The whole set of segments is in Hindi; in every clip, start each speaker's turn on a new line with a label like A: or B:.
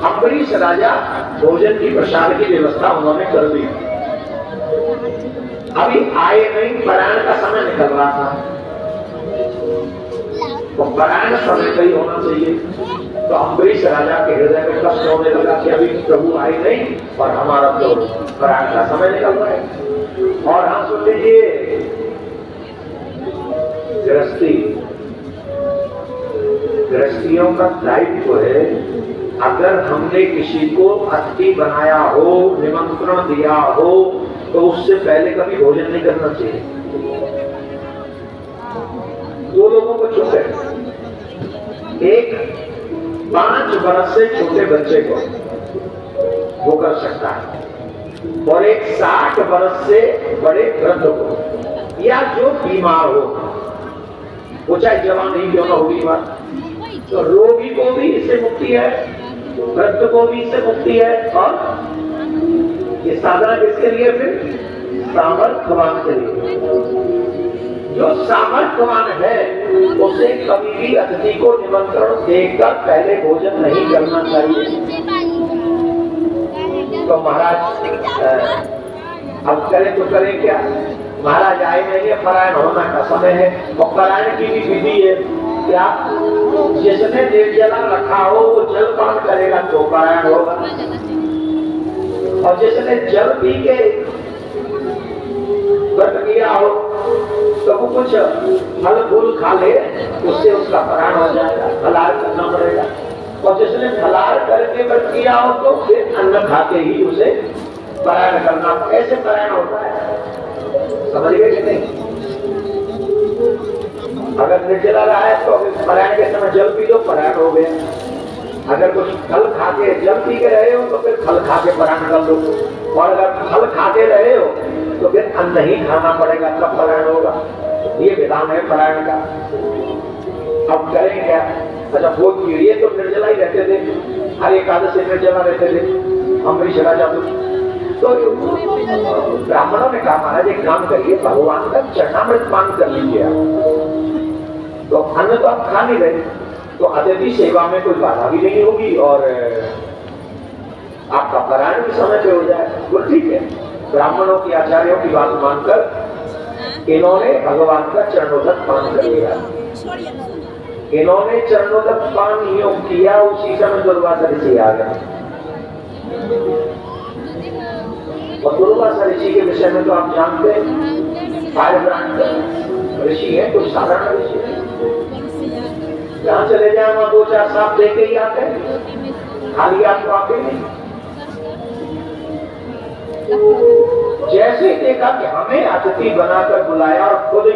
A: अम्बरीश राजा भोजन की प्रसाद की व्यवस्था उन्होंने कर दी। अभी आए नहीं, परायण का समय निकल रहा था, तो परायण समय पे ही होना चाहिए। तो अम्बरीश राजा के हृदय में कष्ट होने लगा कि अभी प्रभु आए नहीं और हमारा तो परायण का समय निकल रहा है। और हम सुन लीजिए, गृहस्थियों का दायित्व है, अगर हमने किसी को अतिथि बनाया हो, निमंत्रण दिया हो, तो उससे पहले कभी भोजन नहीं करना चाहिए। दो लोगों को छोटे, एक 5 वर्ष से छोटे बच्चे को वो कर सकता है, और एक 60 वर्ष से बड़े वृद्ध को, या जो बीमार हो, वो चाहे जवान ही क्यों ना हो बीमार, तो रोगी को भी इससे मुक्ति है, वृद्ध को भी इससे मुक्ति है। और ये साधना किसके लिए? फिर सामर्थ्यवान के लिए। जो सामर्थ्यवान है उसे कभी भी अतिथि को निमंत्रण देकर पहले भोजन नहीं करना चाहिए। तो महाराज अब करें तो करें क्या? महाराज आए नहीं है, परायण होना का समय है, और परायण की भी विधि है क्या? जिसने निर्जला रखा हो वो जल पान करेगा तो परायण होगा, और जिसने जल पी के व्रत किया हो तो वो कुछ फल फूल खा ले, उससे उसका परायण हो जाएगा, फलाहार करना पड़ेगा। और जिसने फलाहार करके व्रत किया हो तो फिर अन्न खा के ही उसे परायण करना। ऐसे परायण होता है, समझ गए कि नहीं? अगर निर्जला रहा है तो परायण के समय जल पी लो, परायण हो गया। अगर कुछ फल खा के जल पी के रहे हो तो फिर फल खा के परायण कर लो, और अगर फल खाते रहे हो तो फिर अन्न ही खाना पड़ेगा, तब परायण होगा। ये विधान है परायण का। अब करें क्या? अच्छा, वो ये तो निर्जला ही रहते थे, हर एकादशी निर्जला रहते थे अम्बरीश राजा। तो ब्राह्मणों ने कहा, महाराज एक काम करिए, भगवान का चरणामृत पान कर लीजिए आप। तो अन्न तो आप खा नहीं रहे, तो अतिथि सेवा में कोई बाधा भी नहीं होगी, और आपका परायण भी समय पे हो जाए। वो ठीक है। ब्राह्मणों की, आचार्यों की बात मानकर इन्होंने भगवान का चरणोदक पान कर लिया। इन्होंने चरणोदक पान योग किया, उसी समय दुर्वासा ऋषि आ गए। और दुर्वासा ऋषि के विषय में तो आप जानते हैं, फायरब्रांड ऋषि है, कोई साधारण ऋषि है। जहां चले जाए वहां 2-4 सांप दे के ही आते हैं, खाली हाथ तो आते नहीं। जैसे ही देखा कि हमें अतिथि बनाकर बुलाया और खुद ही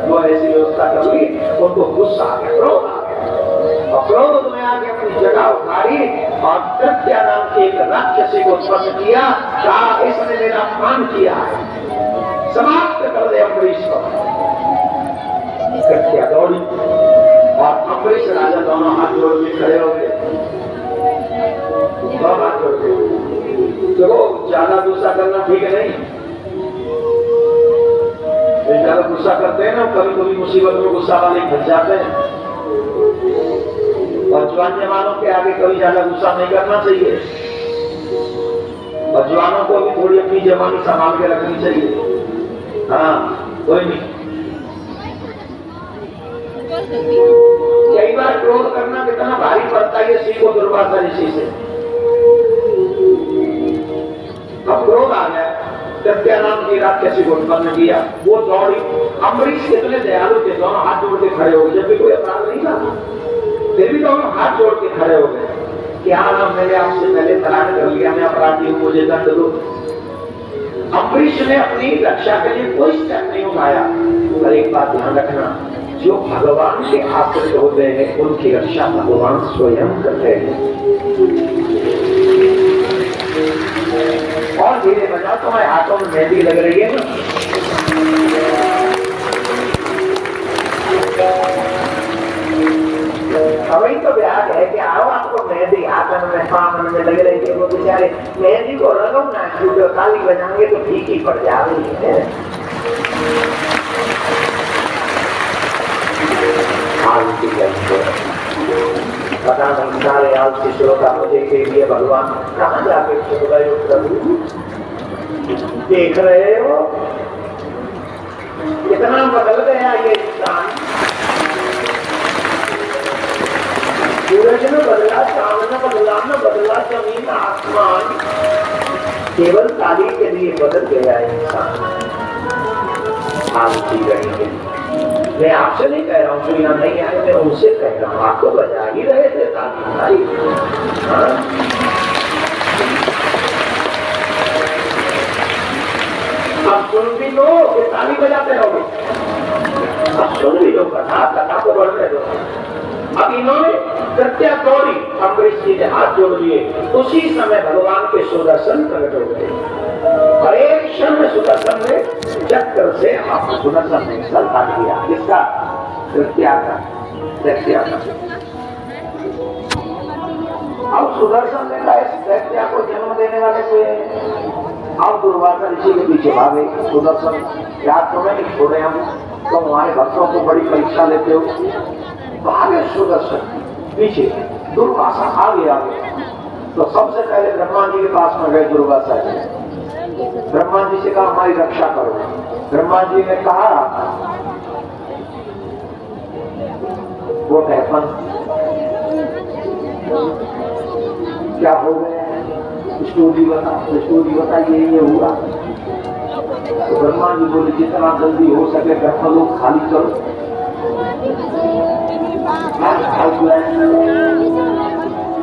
A: वो ऐसी व्यवस्था कर ली, उनको गुस्सा आ गया, क्रोध आ गया, और क्रोध में आके अपनी जगह उठाई और कृत्या नाम के एक राक्षसी को उत्पन्न किया। कहा, इसने मेरा अपमान किया है, समाप्त कर दे अम्बरीश को। कृत्या दौड़ी और अम्बरीश राजा दोनों हाथ जोड़ के खड़े हो गए, दोनों हाथ जोड़ के। देखो, ज्यादा गुस्सा करना ठीक नहीं। ज्यादा गुस्सा करते हैं ना, कभी कभी मुसीबत में गुस्सा वाले फंस जाते हैं, और जवान जवानों के आगे कभी ज्यादा गुस्सा नहीं करना चाहिए, और जवानों को भी थोड़ी अपनी जवानी संभाल के रखनी चाहिए। हाँ, कोई नहीं। कई बार क्रोध करना कितना भारी पड़ता है, ये सीखो दुर्वासा ऋषि से। अब क्रोध आ गया, कृत्या नाम की राक्षसी को उत्पन्न किया, वो दौड़ी। अम्बरीश कितने दयालु थे, दोनों हाथ जोड़ के खड़े हो गए, जब भी कोई अपराध नहीं था, फिर भी दोनों हाथ जोड़ के खड़े हो गए कि हाँ, मैंने आपसे पहले परायण कर लिया, मैं अपराधी हूँ, मुझे दंड दो। अम्बरीश ने अपनी रक्षा के लिए कोई स्टेप नहीं उठाया। पर एक बात ध्यान रखना, जो भगवान के आश्रित होते हैं उनकी रक्षा भगवान स्वयं करते हैं। और धीरे बजाओ, तुम्हारे हाथों में मेहंदी लग रही है ना। अभी तो ब्याह है कि आओ, आपको मेहंदी हाथों में पावन में लग रही है। वो बेचारे मेहंदी को लगाओ ना, क्योंकि ताली बजाएंगे तो ठीक ही पड़ जाएगी। पता नहीं सारे आलसी श्रोता मुझे के लिए भगवान कहाँ जाके छुप गए हो प्रभु? देख रहे हो कितना बदल गया ये स्थान। सूरज न बदला, चांद न बदला, न बदला जमीन आसमान, केवल ताली के लिए बदल गया इंसान। आलसी रहेंगे। मैं आपसे नहीं कह रहा हूँ जो यहाँ नहीं आए, मैं उनसे कह रहा हूँ। आपको बजा ही रहे थे ताली भाई। अब सुन भी लो कि ताली बजाते रहोगे। अब सुन भी लो कथा को बढ़ने दो। अब इन्होंने कृत्या दौड़ी, अम्बरीश जी ने हाथ जोड़ लिए। उसी समय भगवान के सुदर्शन प्रकट हो गए और एक क्षण में सुदर्शन ने चक्र से आप सुदर्शन ने सर काट दिया। किसका? कृत्या का। अब सुदर्शन ने कहा इस कृत्या को जन्म देने वाले को अब दुर्वासा ऋषि के पीछे भागे। सुदर्शन क्या तुम्हें नहीं छोड़े हम, तुम हमारे भक्तों को बड़ी परीक्षा लेते हो। भागे सुदर्शन पीछे, दुर्वासा आगे। तो सबसे पहले ब्रह्मा जी के पास में गए दुर्वासा जी। ब्रह्मा जी से कहा हमारी रक्षा करो। ब्रह्मा जी ने कहा वो हैपन क्या हो गया, स्टोरी बता ये हुआ। तो ब्रह्मा जी बोले जितना जल्दी हो सके ब्रह्मलोक खाली करो।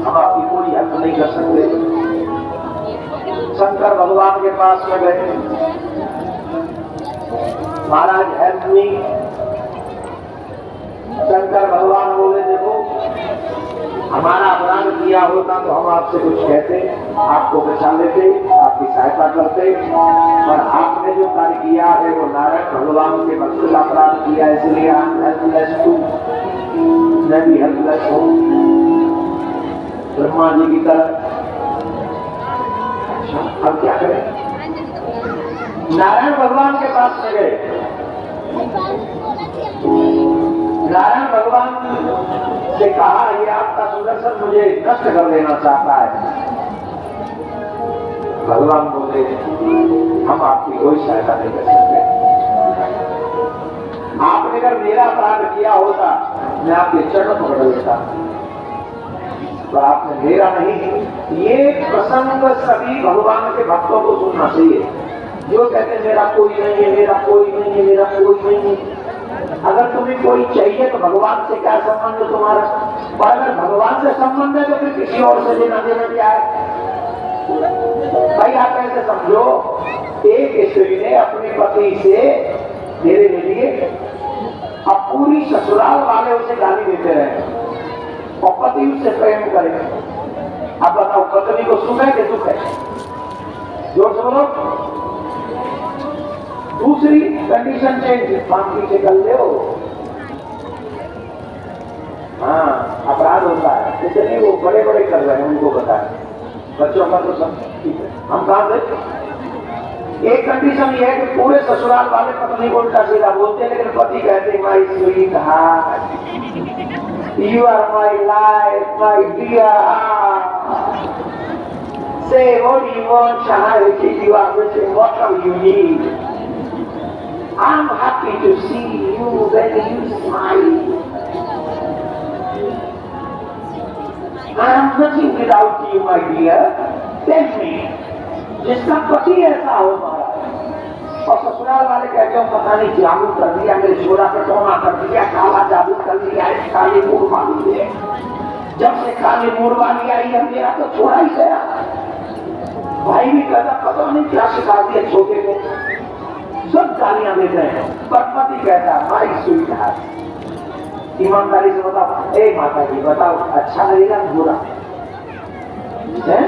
A: हम आपकी कोई हक नहीं कर सकते। शंकर भगवान के पास में गए, महाराज हेल्प मी। शंकर भगवान बोले देखो हमारा अपराध किया होता तो हम आपसे कुछ कहते, आपको बचा लेते, आपकी सहायता करते, और आपने जो कार्य किया है वो नारायण भगवान के भक्त का अपराध किया, इसलिए आप हेल्पलेस हूँ, मैं भी हेल्पलेस हूँ ब्रह्मा जी की तरह। अच्छा अब क्या करें? नारायण भगवान के पास में गए। नारायण भगवान से कहा ये आपका सुदर्शन मुझे नष्ट कर देना चाहता है। भगवान बोले हम आपकी कोई सहायता नहीं कर सकते। आपने अगर मेरा अपराध किया होता मैं आपके चरण पकड़ लेता, तो आपने मेरा नहीं। ये प्रसंग सभी भगवान के भक्तों को सुनना चाहिए जो कहते मेरा कोई नहीं है, मेरा कोई नहीं है, मेरा कोई नहीं है। अगर तुम्हें कोई चाहिए तो भगवान से क्या संबंध तुम्हारा? और अगर भगवान से संबंध है तो फिर किसी और से लेना देना क्या है? भाई आप ऐसे समझो, एक स्त्री ने अपने पति से मेरे लिए, अब पूरी ससुराल वाले उसे गाली देते रहे और पति उससे प्रेम करे। अब बताओ पत्नी को सुख है कि दुख है? जोर से बोलो। दूसरी कंडीशन चेंज, मांगी से कर ले। हाँ अपराध होता है, इसलिए वो बड़े बड़े कर रहे हैं, उनको बताएं। बच्चों का तो सब ठीक है, हम कहाँ से। एक कंडीशन ये है कि पूरे ससुराल वाले पत्नी को उल्टा सीधा बोलते हैं, लेकिन पति कहते my sweetheart, you are my life, my dear, say what you want, Shaharati, you are wishing, whatever you need. I'm happy to see you when you smile. I am nothing without you, my dear. Tell me, जिसका पति ऐसा हो महाराज और ससुराल वाले कहते हो पता नहीं जादू कर दिया, मेरे छोरा पे टोना कर दिया, काला जादू कर दिया, काली मूड वाली है। जब से काली मूड वाली आई है मेरा तो छोड़ा ही गया। भाई भी कहता पता नहीं क्या सिखा दिया छोटे को, सब गालियां देते हैं। पर पति कहता माई स्वीट हार्ट, ईमानदारी से बताओ, ए माता जी बताओ अच्छा लगेगा बुरा है?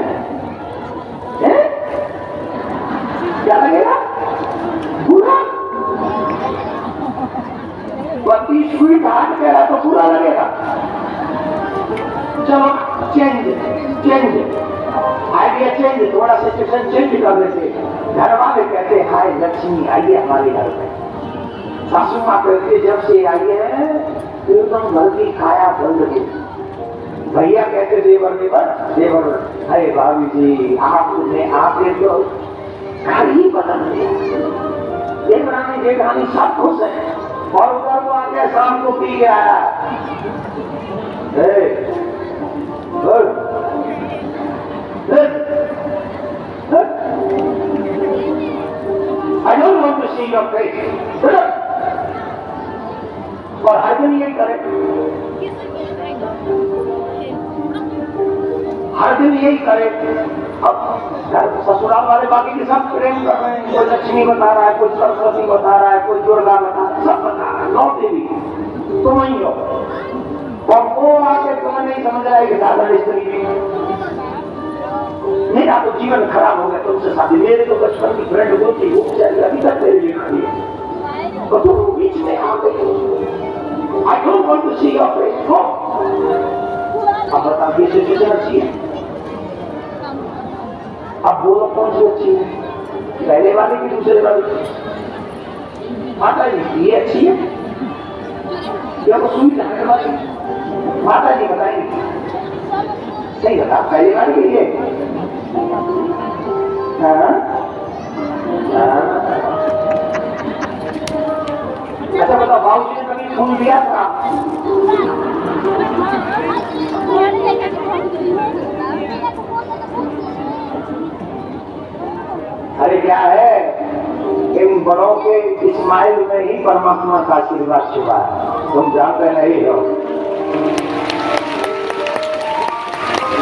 A: क्या लगेगा? बुरा। पति स्वीट हार्ट कह रहा तो बुरा लगेगा। चलो चेंज आइडिया चेंज, थोड़ा सिचुएशन चेंज कर देते। घर वाले कहते हाय लक्ष्मी आइए हमारे घर में। सासू माँ कहती जब से आई है एकदम घर की खाया बंद है, भैया कहते देवर देवर, अरे भाभी जी आपने आके तो घर ही बदल दिया। देवरानी जेठानी सब खुश है और उधर वो आके शाम को पी के आया। I don't want to see your face. और हर दिन यही करे, हर दिन यही करे। अब ससुराल वाले बाकी के सब प्रेम कर रहे हैं, कोई लक्ष्मी बता रहा है, कोई सरस्वती बता रहा है, कोई दुर्गा बता रहा है, सब बता रहा है, नौ देवी तुम ही हो। और वो आके तुम्हें नहीं समझ रहा है कि दादा स्त्री भी मेरा तो जीवन खराब हो गया तुमसे शादी। मेरे तो बचपन की फ्रेंड वो थी, वो बेचारी अभी तक मेरे लिए खड़ी है, तो तुम बीच में आ गई। I don't want to see your face. अब बताइए सिचुएशन अच्छी है? अब बोलो कौन सी अच्छी है, पहले वाली की दूसरे वाली? माता जी ये अच्छी है या वो सुई लगाने वाली? माता जी बताएंगे, सही बता, पहले वाली की है? अच्छा बताओ, बाबू जी ने कभी फूल दिया था? अरे क्या है, इन बड़ों के स्माइल में ही परमात्मा का आशीर्वाद छुपा है, तुम जानते नहीं हो।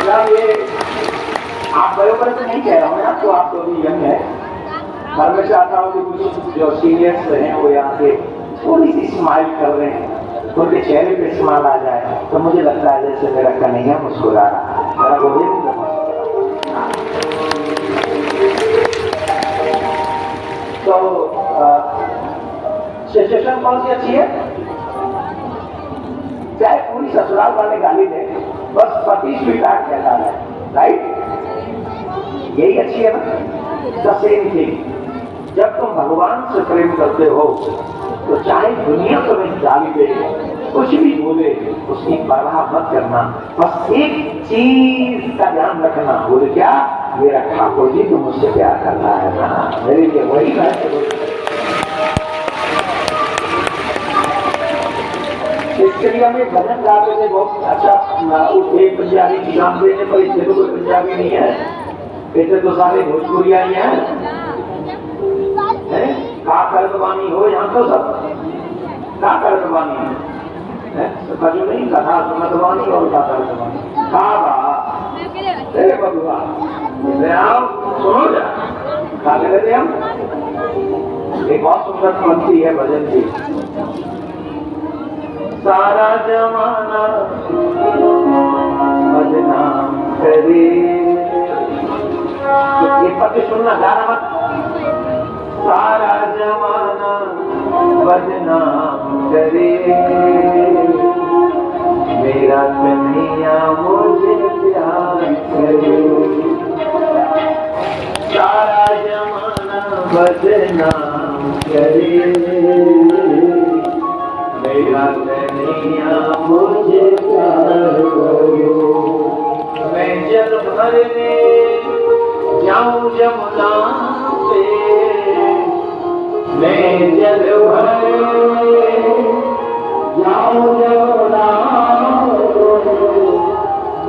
A: ये आप बराबर से नहीं कह रहा हूँ आपको, आप तो अभी यंग है, पर मैं चाहता हूँ कि कुछ जो सीनियर्स हैं वो यहाँ पे थोड़ी सी स्माइल कर रहे हैं, उनके चेहरे पे स्माइल आ जाए तो मुझे लगता है जैसे मेरा कन्हैया मुस्कुरा रहा है, मेरा गोविंद मुस्कुरा। तो सिचुएशन कौन सी अच्छी है? चाहे पूरी ससुराल वाले गाली दे, बस पति स्वीकार कहता है, राइट? यही अच्छी है ना? द सेम थिंग, जब तुम भगवान से प्रेम करते हो तो चाहे दुनिया तुम्हें गाली दे, कुछ भी बोले, उसकी परवाह मत करना, बस एक चीज का ध्यान रखना। बोले क्या? मेरा ठाकुर जी तो मुझसे प्यार करता है ना, मेरे लिए वही है। इसके लिए हमें भजन गाते थे बहुत अच्छा। एक पंजाबी की नाम देने पर इससे तो कोई पंजाबी नहीं है, ऐसे तो सारे भोजपुरिया ही हैं। का कर्दवानी हो यहाँ तो सब का कर्दवानी है, जो नहीं कथा सुनतवानी और का कर्दवानी बबुआ सुनो जा खा लेते हम। एक बहुत सुंदर पंक्ति है भजन की, सारा जमाना बदनाम करे, ये पति सुनना गाना मत। सारा जमाना बदनाम करे, मेरा कन्हैया मुझे प्यार करे। सारा जमाना बदनाम करे, मेरा कन्हैया मुझे प्यार करे। मैं जल भरने जाऊं जमुना पे, मैं जल भरने जाऊं जमुना,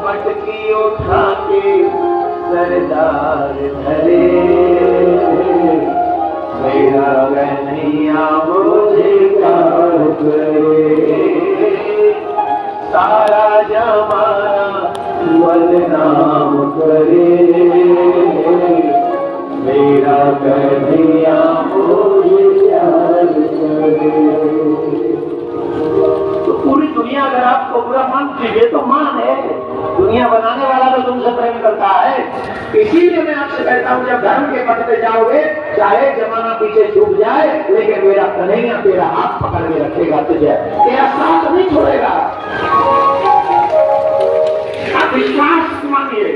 A: मटकी उठा के सरदार धरे, मेरा कन्हैया मुझे प्यार करे। सारा जमाना बदनाम करे, मेरा कन्हैया मुझे प्यार करे। तो पूरी दुनिया अगर आपको बुरा मानती है तो मान है, दुनिया बनाने वाला तो तुमसे प्रेम करता है। इसीलिए मैं आपसे कहता हूँ, जब धर्म के पथ पे जाओगे, चाहे जमाना पीछे छूट जाए, लेकिन मेरा कन्हैया तेरा हाथ पकड़ के रखेगा, तुझे तेरा साथ नहीं छोड़ेगा। आप विश्वास मानिए,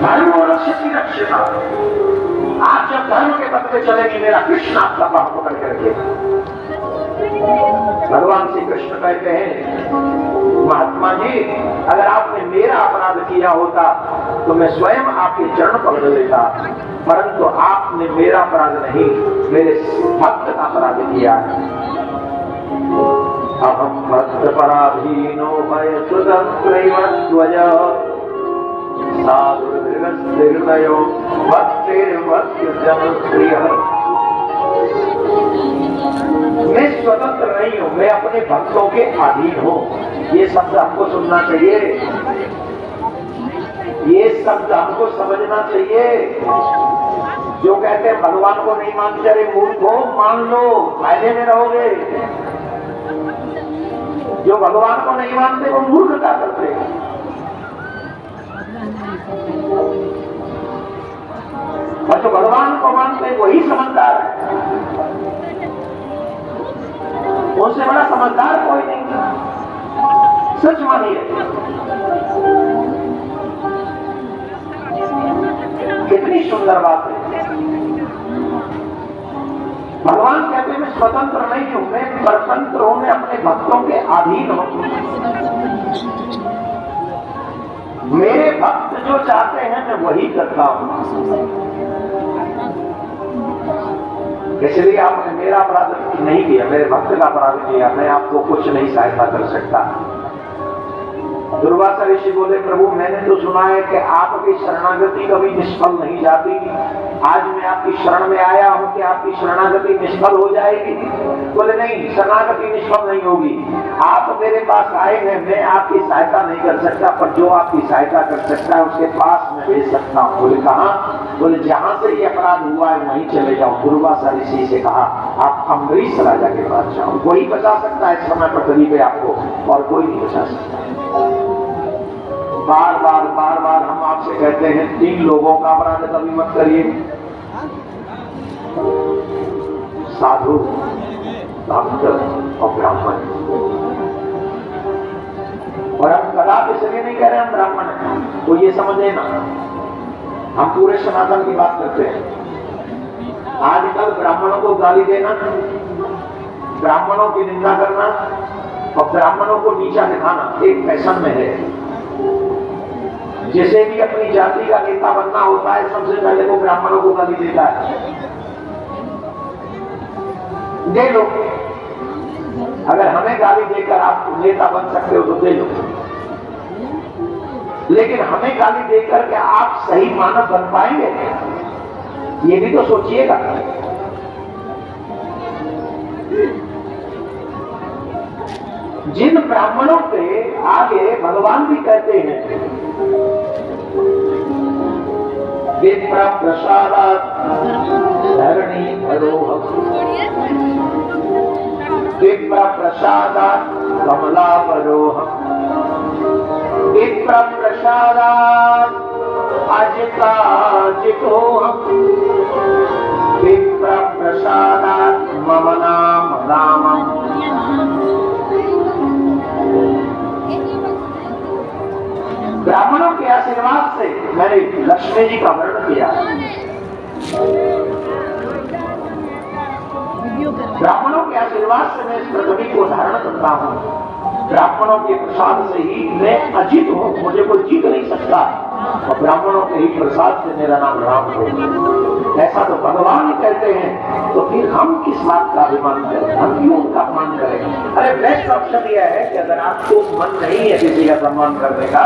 A: धर्म और रक्षित रक्षिता। आप जब धर्म के पथ पे चलेंगे, मेरा कृष्ण आपका बाह पकड़ के रखेगा। भगवान श्री कृष्ण कहते हैं, महात्मा जी, अगर आपने मेरा अपराध किया होता तो मैं स्वयं आपके चरण पकड़ लेता, परंतु आपने मेरा अपराध नहीं, मेरे भक्त का अपराध किया है। अहम भक्त पराधीनो भय सुतंत्रैवध्वज साधुर्निर्णयो भक्तिर्भक्तजनप्रियः। मैं स्वतंत्र नहीं हूं, मैं अपने भक्तों के अधीन हूं। ये शब्द हमको सुनना चाहिए, ये शब्द हमको समझना चाहिए। जो कहते हैं भगवान को नहीं मानते, अरे मूर्खों मान लो, फायदे में रहोगे। जो भगवान को नहीं मानते वो मूर्खता करते हैं। और जो भगवान को मानते वही समझदार है। उससे बड़ा समझदार कोई नहीं। सच मानिए, कितनी सुंदर बात है। भगवान कहते हैं मैं स्वतंत्र नहीं हूं, मैं परतंत्र हूं, मैं अपने भक्तों के अधीन हूं। मेरे भक्त जो चाहते हैं मैं वही करता हूं। इसलिए आपने मेरा अपराध नहीं किया, मेरे भक्त का अपराध किया, मैं आपको कुछ नहीं सहायता कर सकता। दुर्वासा ऋषि बोले, प्रभु मैंने तो सुना है कि आपकी शरणागति कभी निष्फल नहीं जाती। आज मैं आपकी शरण में आया हूं कि आपकी शरणागति निष्फल हो जाएगी। बोले नहीं, शरणागति निष्फल नहीं होगी। आप मेरे पास आए हैं, मैं आपकी सहायता नहीं कर सकता, पर जो आपकी सहायता कर सकता है उसके पास मैं भेज सकता हूँ। बोले कहाँ? बोले जहां से ये अपराध हुआ है वहीं चले जाओ। दुर्वासा ऋषि से कहा आप अम्बरीश राजा के पास जाओ, वही बचा सकता है इस समय पर करीब है आपको, और कोई नहीं बचा सकता। बार बार हम आपसे कहते हैं 3 लोगों का अपराध कभी मत करिए, साधु, भक्त और ब्राह्मण। और हम कदापि इसलिए नहीं कह रहे हम ब्राह्मण हैं, तो ये समझे ना, हम पूरे सनातन की बात करते हैं। आजकल ब्राह्मणों को गाली देना, ब्राह्मणों की निंदा करना और ब्राह्मणों को नीचा दिखाना एक फैशन में है। जिसे भी अपनी जाति का नेता बनना होता है सबसे पहले वो ब्राह्मणों को गाली देता है। दे लो, अगर हमें गाली देकर आप नेता बन सकते हो तो दे लो, लेकिन हमें गाली देकर क्या आप सही मानव बन पाएंगे? ये भी तो सोचिएगा। जिन ब्राह्मणों के आगे भगवान भी कहते हैं विप्र प्रसादात् धरणी धरोहर, विप्र प्रसादात् कमलावरोहर, विप्र प्रसादात् अजिताजितोहम, विप्र प्रसादात् मम नाम रामम। ब्राह्मणों के आशीर्वाद से मैंने लक्ष्मी जी का वर्णन किया। ब्राह्मणों के आशीर्वाद से मैं इस पृथ्वी को धारण करता हूँ। ब्राह्मणों के प्रसाद से ही मैं अजीत हूँ, मुझे कोई जीत नहीं सकता, और ब्राह्मणों के ही प्रसाद से मेरा नाम राम हो। ऐसा तो भगवान ही कहते हैं, तो फिर हम किस बात का अभिमान करें, हम क्यों उनका अपमान करें? अरे बेस्ट ऑप्शन यह है कि अगर आपको मन नहीं है किसी का सम्मान करने का,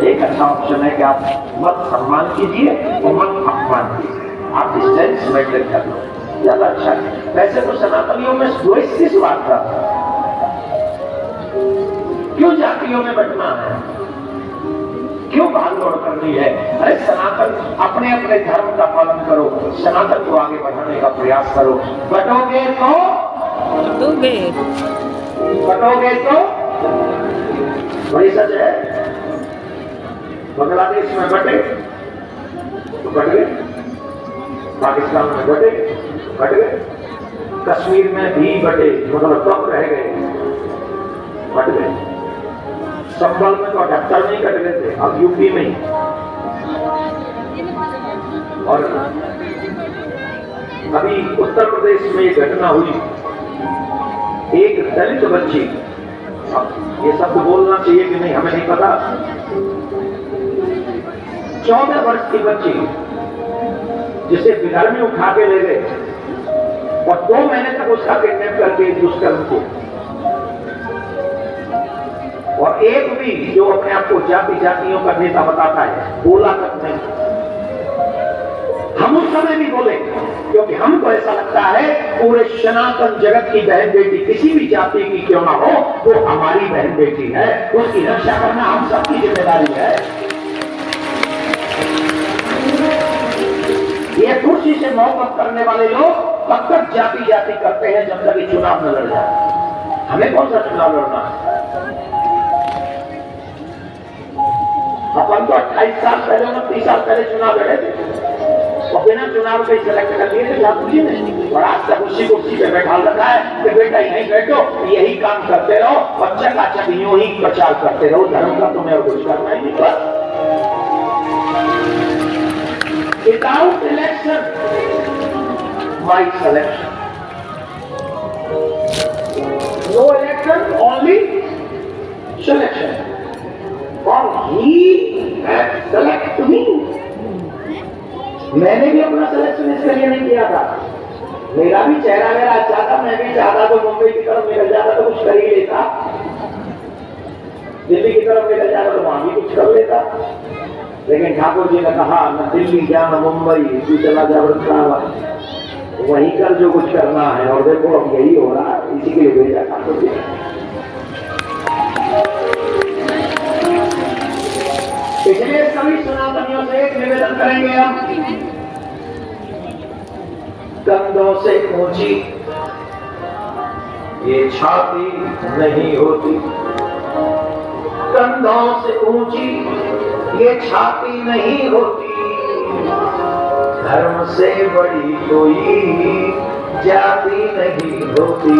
A: एक अच्छा ऑप्शन है कि आप मत सम्मान कीजिए और मत अपमान कीजिए, आप डिस्टेंस मेंटेन कर लो, ज्यादा अच्छा है। वैसे तो सनातनियों में द्वेष किस बात का? क्यों जातियों में बंटना है, क्यों भागदौड़ करनी है? अरे सनातन अपने अपने धर्म का पालन करो, सनातन को आगे बढ़ाने का प्रयास करो। बटोगे तो बटोगे तो बड़ी सच है। बांग्लादेश में बटे तो बट गए, पाकिस्तान में बटे बट गए, कश्मीर में भी बटे, मतलब कम रह गए, बट गए। संभल में तो 78 नहीं कट गए थे, अब यूपी में ही। और अभी उत्तर प्रदेश में ये घटना हुई, एक दलित बच्ची अब ये सब तो बोलना चाहिए कि नहीं, हमें नहीं पता। 14 वर्ष की बच्ची जिसे बिहार में उठा के ले गए और 2 महीने तक उसका किडनैप करके दुष्कर्म किया, और एक भी जो अपने आप को जाति जातियों का नेता बताता है बोला तक नहीं। हम उस समय भी बोले क्योंकि हमको ऐसा लगता है पूरे सनातन जगत की बहन बेटी किसी भी जाति की क्यों ना हो, वो हमारी बहन बेटी है, उसकी रक्षा करना हम सबकी जिम्मेदारी है। ये कुर्सी से मोहब्बत करने वाले लोग तब तक जाति जाति करते हैं जब तक ये चुनाव न लड़ जाए। हमें कौन सा चुनाव लड़ना है? अपन तो 28 साल पहले 29 साल पहले चुनाव लड़े थे और बिना चुनाव के सिलेक्ट कर लिए थे लालू ने, और आज तक उसी कुर्सी पे बैठा रखा है कि बेटा यहीं बैठो, यही काम करते रहो और चकाचक यूं ही प्रचार करते रहो धर्म का, तुम्हें और कुछ करना ही नहीं। बस without election my selection, no election only selection, और ही सेलेक्ट मी। मैंने भी अपना सिलेक्शन इसके लिए नहीं किया था, मेरा भी चेहरा मेरा अच्छा था, मैं भी चाहता तो मुंबई की तरफ निकल जाता तो कुछ कर ही लेता, दिल्ली की तरफ निकल जाता तो वहां भी कुछ कर लेता, लेकिन ठाकुर जी ने कहा न दिल्ली जा न मुंबई, तू चला जा वृंदावन, वहीं कर जो कुछ करना है। और देखो अब यही हो रहा है, इसी के लिए भेजा ठाकुर जी। इसलिए सभी सनातनियों से एक निवेदन करेंगे हम, कंधों से ऊंची ये छाती नहीं होती, कंधों से ऊंची ये छाती नहीं होती, धर्म से बड़ी कोई जाति नहीं होती,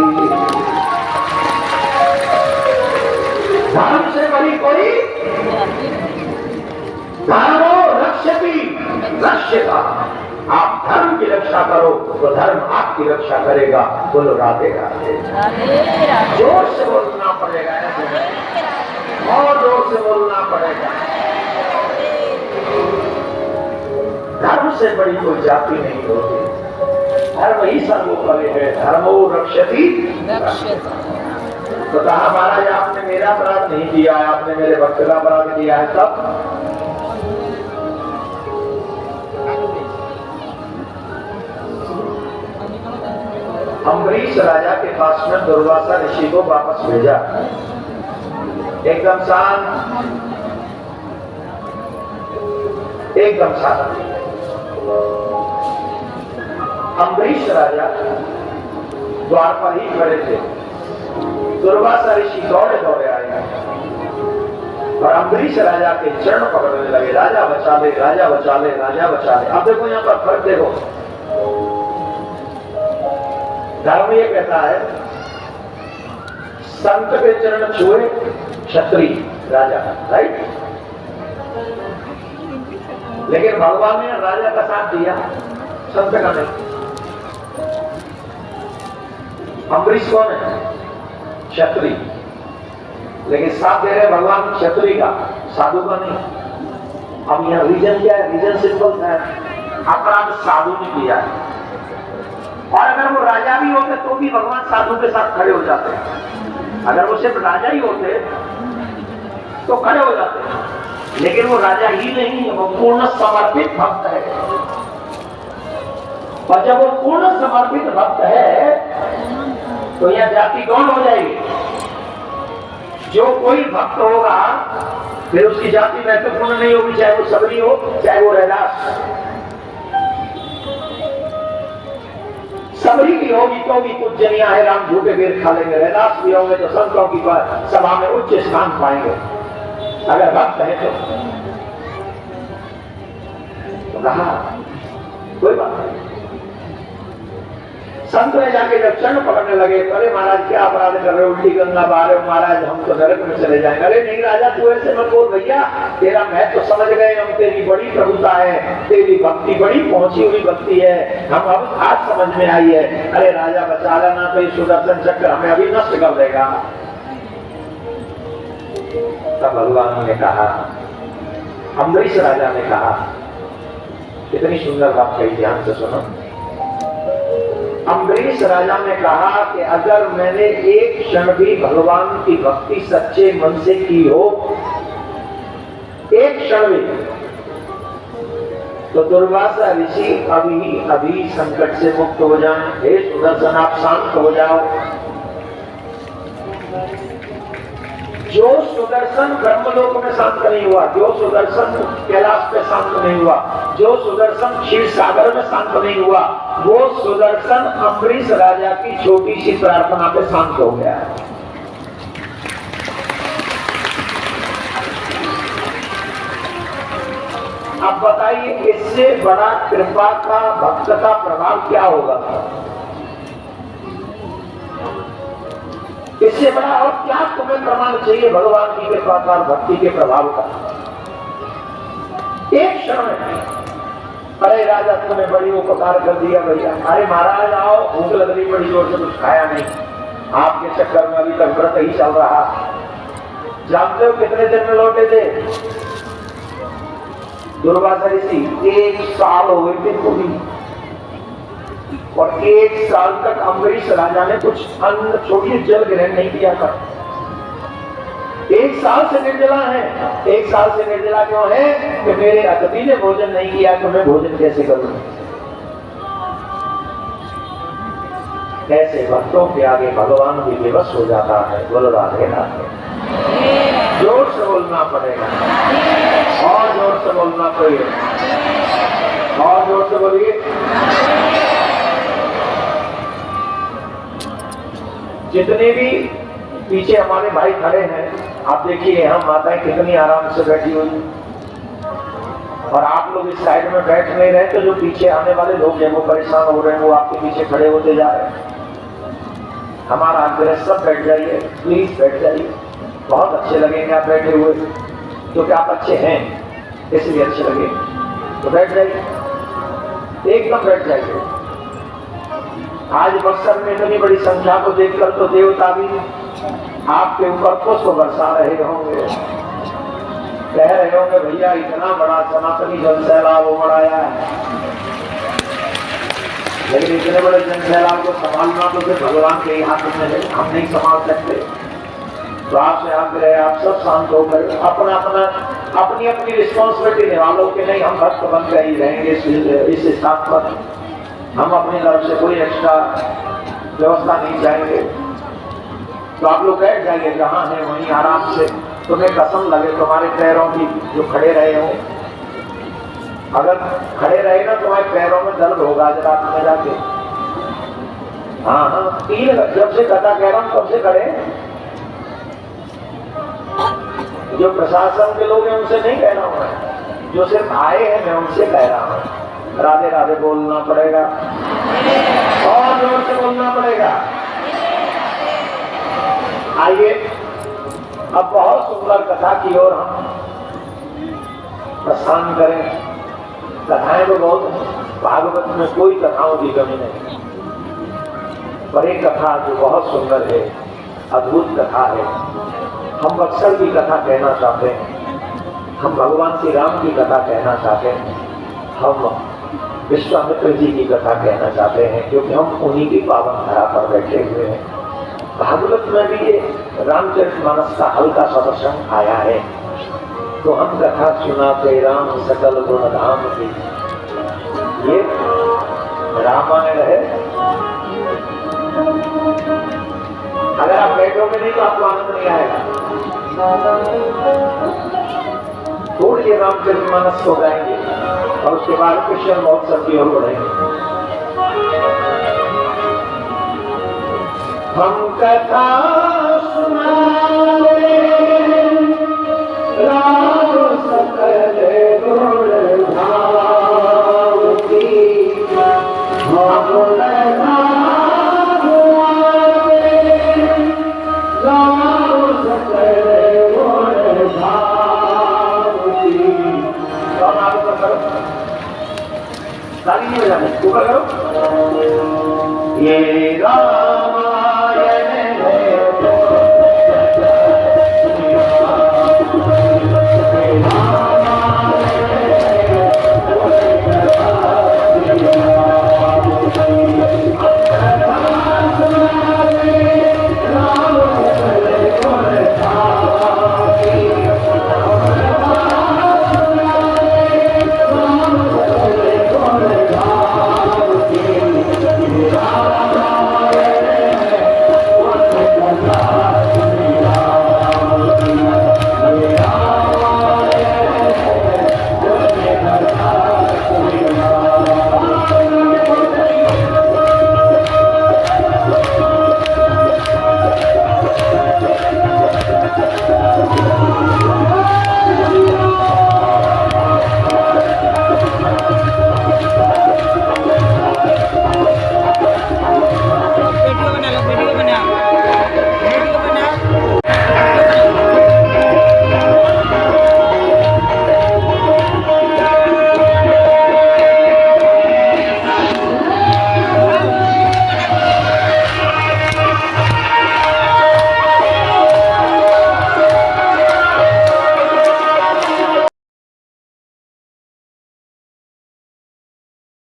A: धर्म से बड़ी कोई धर्मो रक्षति रक्षिता। आप धर्म की रक्षा करो तो धर्म आपकी रक्षा करेगा। बोलो राधे राधे। जोर से बोलना पड़ेगा, और जोर से बोलना पड़ेगा। धर्म से बड़ी कोई जाति नहीं होती, धर्म ही सर्वोपरि है, धर्मो रक्षति रक्षिता। तो कहा महाराज आपने मेरा अपराध नहीं किया है, आपने मेरे भक्त का अपराध किया है। तब अम्बरीश राजा के पास में दुर्वासा ऋषि को वापस भेजा, एकदम शांत, एकदम शांत। अम्बरीश राजा द्वार पर ही खड़े थे, दुर्वासा ऋषि दौड़े दौड़े आए और अम्बरीश राजा के चरण पकड़ने लगे, राजा बचा ले, राजा बचा ले, राजा बचा ले। अब देखो यहाँ पर फर्क देखो, धर्म ये कहता है संत के चरण छुए क्षत्रिय राजा, राइट, लेकिन भगवान ने राजा का साथ दिया, संत का नहीं। अम्बरीश कौन है? क्षत्रिय, लेकिन साथ दे रहे भगवान क्षत्रिय का, साधु का नहीं। अब यहाँ रीजन क्या है? रीजन सिंपल है, अपराध साधु ने किया है, और अगर वो राजा भी होते तो भी भगवान साधु के साथ खड़े हो जाते हैं। अगर वो सिर्फ राजा ही होते तो खड़े हो जाते, लेकिन वो राजा ही नहीं है, वो पूर्ण समर्पित भक्त है। और जब वो पूर्ण समर्पित भक्त है तो यह जाति कौन हो जाएगी? जो कोई भक्त होगा फिर उसकी जाति महत्वपूर्ण नहीं होगी, चाहे वो सबरी हो चाहे वो रैदास। सबरी की होगी तो भी कुछ जनिया है, राम झूठे बेर खा लेंगे, रैदास भी होंगे तो संतों की सभा में उच्च स्थान पाएंगे, अगर भक्त है तो कहा कोई बात नहीं। संत ने जाके जब चरण पकड़ने लगे, अरे महाराज क्या अपराध कर रहे हो, उल्टी गंगा बहा रहे हो महाराज, हम तो नरक में चले जाएंगे। अरे नहीं राजा तू ऐसे मत बोल भैया, तेरा महत्व तो समझ गए हम, तेरी बड़ी प्रभुता है, तेरी भक्ति बड़ी पहुंची हुई भक्ति है, हम अब आज समझ में आई है। अरे राजा बचा लेना, तो ये सुदर्शन चक्र हमें अभी नष्ट कर देगा। तब भगवान ने कहा, अम्बरीश राजा ने कहा, कितनी सुंदर बात कही, ध्यान से सुनो। अम्बरीश राजा ने कहा कि अगर मैंने एक क्षण भी भगवान की भक्ति सच्चे मन से की हो, एक क्षण भी, तो दुर्वासा ऋषि अभी अभी संकट से मुक्त हो जाएं। हे सुदर्शन, आप शांत हो जाओ। जो सुदर्शन ब्रह्मलोक में शांत नहीं हुआ, जो सुदर्शन कैलाश पे शांत नहीं हुआ, जो सुदर्शन क्षीर सागर में शांत नहीं हुआ, वो सुदर्शन अम्बरीश राजा की छोटी सी प्रार्थना पे शांत हो गया है। अब बताइए, इससे बड़ा कृपा का, भक्त का प्रभाव क्या होगा? इससे बड़ा और क्या तुम्हें प्रमाण चाहिए भगवान की कृपा का, भक्ति के प्रभाव का? एक क्षण में, अरे राजा तुमने बड़ी उपकार कर दिया भैया। अरे महाराज आओ, भूख लग रही बड़ी जोर से, कुछ खाया नहीं, आपके चक्कर में अभी तक व्रत ही चल रहा। जानते हो कितने दिन में लौटे थे दुर्वासा ऋषि? 1 साल हो गए थे पूरी, और 1 साल तक अम्बरीश राजा ने कुछ अन्न, छोटी जल ग्रहण नहीं किया था। 1 साल से निर्जला है। 1 साल से निर्जला क्यों है? कि मेरे अतिथि ने भोजन नहीं किया तो मैं भोजन कैसे करूं? ऐसे भक्तों के आगे भगवान भी विवश हो जाता है। बोलो राधे राधे। जोर से बोलना पड़ेगा, और जोर से बोलना पड़ेगा, और जोर से बोलिए। जितने भी पीछे हमारे भाई खड़े हैं, आप देखिए हम माताएं कितनी आराम से बैठी हुई, और आप लोग इस साइड में बैठ नहीं रहे, तो जो पीछे आने वाले लोग हैं वो परेशान हो रहे हैं, वो आपके पीछे खड़े होते जा रहे हैं। हमारा आग्रह, सब बैठ जाइए, प्लीज बैठ जाइए। बहुत अच्छे लगेंगे आप बैठे हुए, क्योंकि आप अच्छे हैं इसलिए अच्छे लगे। तो बैठ जाइए, एकदम बैठ जाइए। आज बक्सर में इतनी बड़ी संख्या को देखकर तो देवता भी आपके ऊपर पुष्प बरसा रहे होंगे, कह रहे होंगे भैया इतना बड़ा सनातनी जन सैलाब उमड़ाया है। लेकिन इतने बड़े जन सैलाब को संभालना तो फिर भगवान के हाथ में है, हम नहीं संभाल सकते। तो आपसे आग्रह, आप सब शांत होकर अपना अपना अपनी अपनी रिस्पॉन्सिबिलिटी निभा लो कि नहीं, हम भक्त बन कर ही रहेंगे इस स्थान पर। हम अपनी तरफ से कोई एक्स्ट्रा व्यवस्था नहीं चाहेंगे। तो आप लोग बैठ जाइए जहां है वहीं आराम से। तुम्हें कसम लगे तुम्हारे पैरों की, जो खड़े रहे हो, अगर खड़े रहे ना तुम्हारे पैरों में दर्द होगा आज रात में जाके। हाँ हाँ, 3 जब से कथा कह रहा हूं तब से खड़े। जो प्रशासन के लोग हैं उनसे नहीं कह रहा हूं मैं, जो सिर्फ आए हैं मैं उनसे कह रहा हूं। राधे राधे बोलना पड़ेगा, और जोर से बोलना पड़ेगा। आइए अब बहुत सुंदर कथा की ओर हम प्रस्थान करें। कथाएं तो बहुत हैं, भागवत में कोई कथाओं की कमी नहीं, पर एक कथा जो बहुत सुंदर है, अद्भुत कथा है। हम बक्सर की कथा कहना चाहते हैं, हम भगवान श्री राम की कथा कहना चाहते हैं, हम विश्वामित्र जी की कथा कहना चाहते हैं, क्योंकि हम उन्हीं की पावन धरा पर बैठे हुए हैं। भागवत में भी ये रामचरितमानस का हल्का सा प्रसंग आया है। तो हम कथा सुनाते राम सकल गुण धाम की, ये रामायण है। अगर आप बैठोगे नहीं तो आपको आनंद नहीं आएगा। थोड़ी देर रामचरितमानस हो जाएंगे और उसके बाद कृष्ण महोत्सव की ओर बढ़ेंगे। हम कथा सुनावे राम सकल गुण धाम की, हम कथा ताली नहीं बजानी, ऊपर करो। ये राम